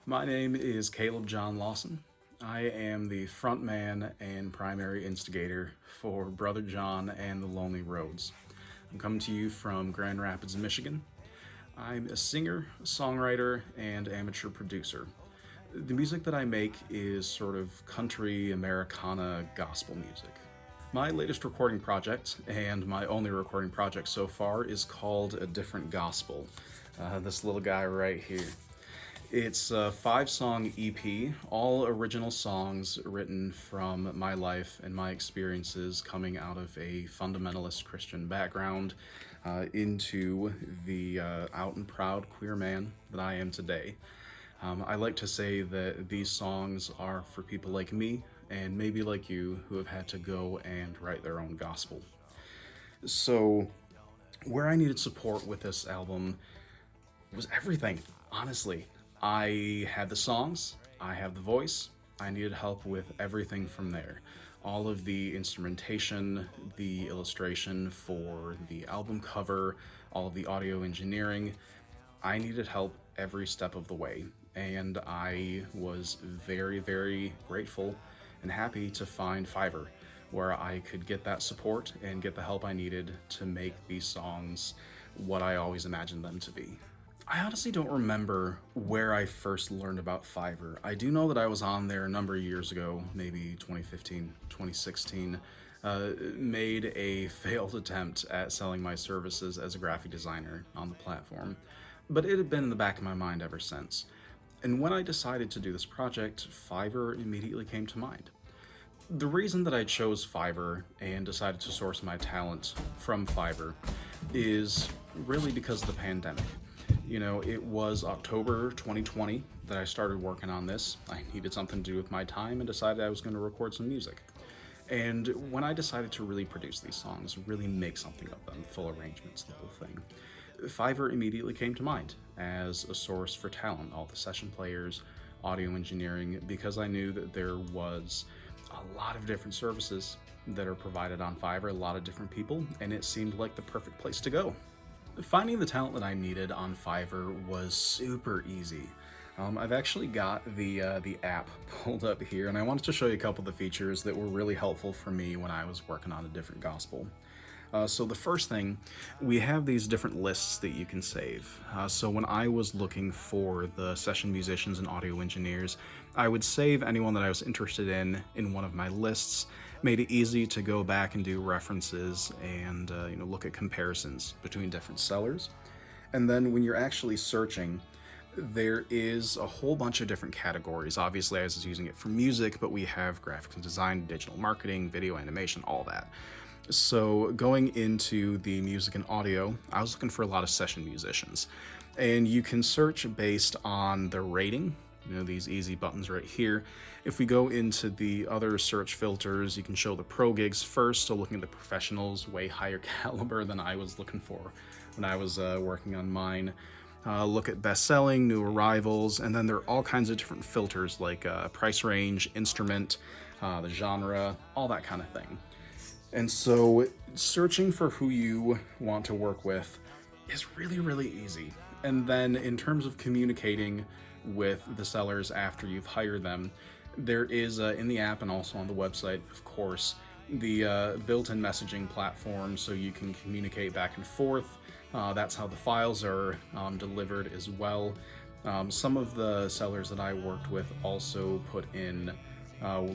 My name is Caleb John Lawson. I am the frontman and primary instigator for Brother John and the Lonely Roads. I'm coming to you from Grand Rapids, Michigan. I'm a singer, songwriter, and amateur producer. The music that I make is sort of country, Americana, gospel music. My latest recording project, and my only recording project so far, is called A Different Gospel. This little guy right here. It's a 5-song EP, all original songs written from my life and my experiences coming out of a fundamentalist Christian background into the out and proud queer man that I am today. I like to say that these songs are for people like me and maybe like you who have had to go and write their own gospel. So, where I needed support with this album was everything, honestly. I had the songs, I have the voice, I needed help with everything from there. All of the instrumentation, the illustration for the album cover, all of the audio engineering. I needed help every step of the way, and I was very, very grateful and happy to find Fiverr, where I could get that support and get the help I needed to make these songs what I always imagined them to be. I honestly don't remember where I first learned about Fiverr. I do know that I was on there a number of years ago, maybe 2015, 2016, made a failed attempt at selling my services as a graphic designer on the platform, but it had been in the back of my mind ever since. And when I decided to do this project, Fiverr immediately came to mind. The reason that I chose Fiverr and decided to source my talent from Fiverr is really because of the pandemic. You know, it was October 2020 that I started working on this. I needed something to do with my time and decided I was going to record some music. And when I decided to really produce these songs, really make something of them, full arrangements, the whole thing, Fiverr immediately came to mind as a source for talent, all the session players, audio engineering, because I knew that there was a lot of different services that are provided on Fiverr, a lot of different people, and it seemed like the perfect place to go. Finding the talent that I needed on Fiverr was super easy. I've actually got the app pulled up here, and I wanted to show you a couple of the features that were really helpful for me when I was working on A Different Gospel. So the first thing, we have these different lists that you can save. So when I was looking for the session musicians and audio engineers, I would save anyone that I was interested in one of my lists, made it easy to go back and do references and look at comparisons between different sellers. And then when you're actually searching, there is a whole bunch of different categories. Obviously, I was using it for music, but we have graphics and design, digital marketing, video animation, all that. So going into the music and audio, I was looking for a lot of session musicians. And you can search based on the rating, these easy buttons right here. If we go into the other search filters, you can show the pro gigs first, so looking at the professionals, way higher caliber than I was looking for when I was working on mine. Look at best-selling, new arrivals, and then there are all kinds of different filters like price range, instrument, the genre, all that kind of thing. And so searching for who you want to work with is really, really easy. And then in terms of communicating with the sellers after you've hired them, there is in the app and also on the website, of course, the built-in messaging platform so you can communicate back and forth. That's how the files are delivered as well. Some of the sellers that I worked with also put in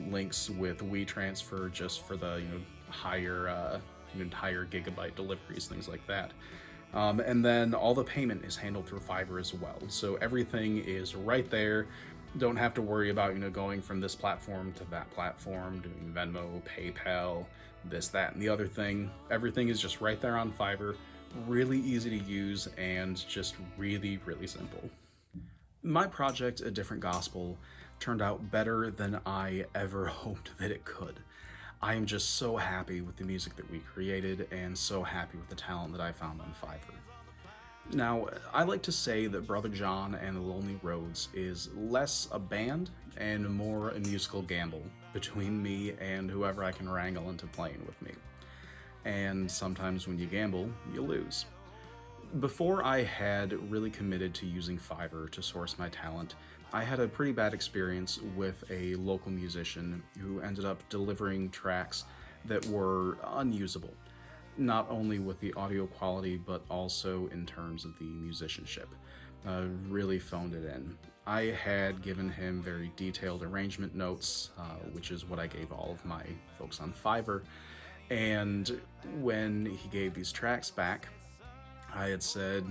links with WeTransfer just for the higher gigabyte deliveries, things like that. And then all the payment is handled through Fiverr as well. So everything is right there. Don't have to worry about going from this platform to that platform, doing Venmo, PayPal, this, that, and the other thing. Everything is just right there on Fiverr. Really easy to use and just really, really simple. My project, A Different Gospel, turned out better than I ever hoped that it could. I am just so happy with the music that we created and so happy with the talent that I found on Fiverr. Now, I like to say that Brother John and the Lonely Roads is less a band and more a musical gamble between me and whoever I can wrangle into playing with me. And sometimes when you gamble, you lose. Before I had really committed to using Fiverr to source my talent, I had a pretty bad experience with a local musician who ended up delivering tracks that were unusable, not only with the audio quality, but also in terms of the musicianship. Really phoned it in. I had given him very detailed arrangement notes, which is what I gave all of my folks on Fiverr. And when he gave these tracks back, I had said,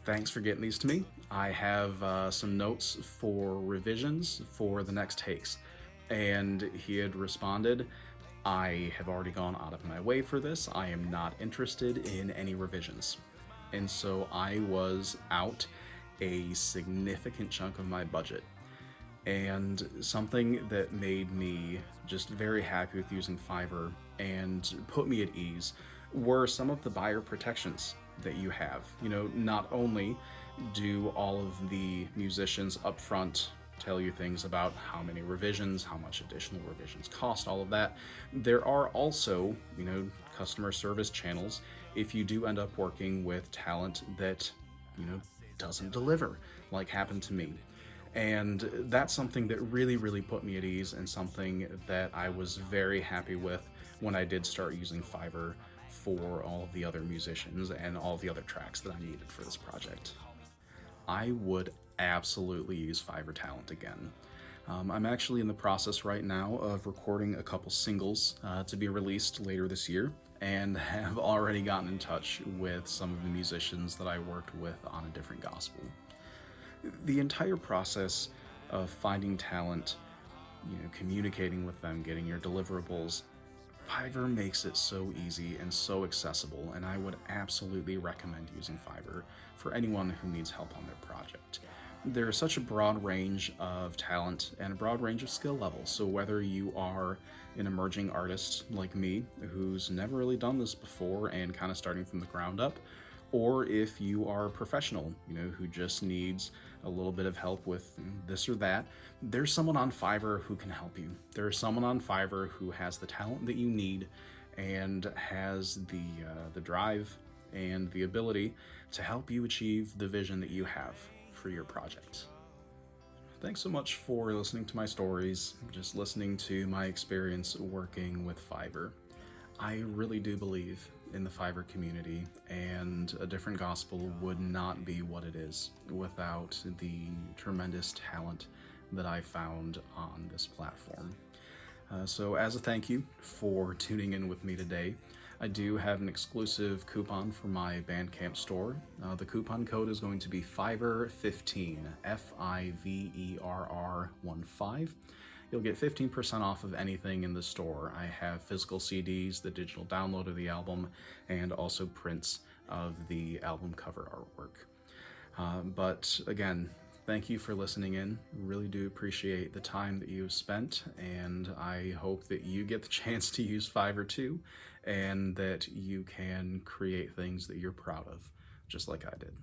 thanks for getting these to me. I have some notes for revisions for the next takes. And he had responded, I have already gone out of my way for this. I am not interested in any revisions. And so I was out a significant chunk of my budget. And something that made me just very happy with using Fiverr and put me at ease were some of the buyer protections that you have. You know, not only do all of the musicians up front tell you things about how many revisions, how much additional revisions cost, all of that, there are also, you know, customer service channels if you do end up working with talent that, you know, doesn't deliver, like happened to me. And that's something that really put me at ease, and something that I was very happy with when I did start using Fiverr for all of the other musicians and all of the other tracks that I needed for this project. I would absolutely use Fiverr Talent again. I'm actually in the process right now of recording a couple singles to be released later this year, and have already gotten in touch with some of the musicians that I worked with on a different gospel. The entire process of finding talent, you know, communicating with them, getting your deliverables, Fiverr makes it so easy and so accessible, and I would absolutely recommend using Fiverr for anyone who needs help on their project. There's such a broad range of talent and a broad range of skill levels, so whether you are an emerging artist like me who's never really done this before and kind of starting from the ground up, or if you are a professional, you know, who just needs a little bit of help with this or that, there's someone on Fiverr who can help you. There's someone on Fiverr who has the talent that you need and has the drive and the ability to help you achieve the vision that you have for your project. Thanks so much for listening to my stories, just listening to my experience working with Fiverr. I really do believe in the Fiverr community, and A Different Gospel would not be what it is without the tremendous talent that I found on this platform. So as a thank you for tuning in with me today, I do have an exclusive coupon for my Bandcamp store. The coupon code is going to be Fiverr15, Fiverr15. You'll get 15% off of anything in the store. I have physical CDs, the digital download of the album, and also prints of the album cover artwork. But again, thank you for listening in. Really do appreciate the time that you've spent, and I hope that you get the chance to use Fiverr too, and that you can create things that you're proud of, just like I did.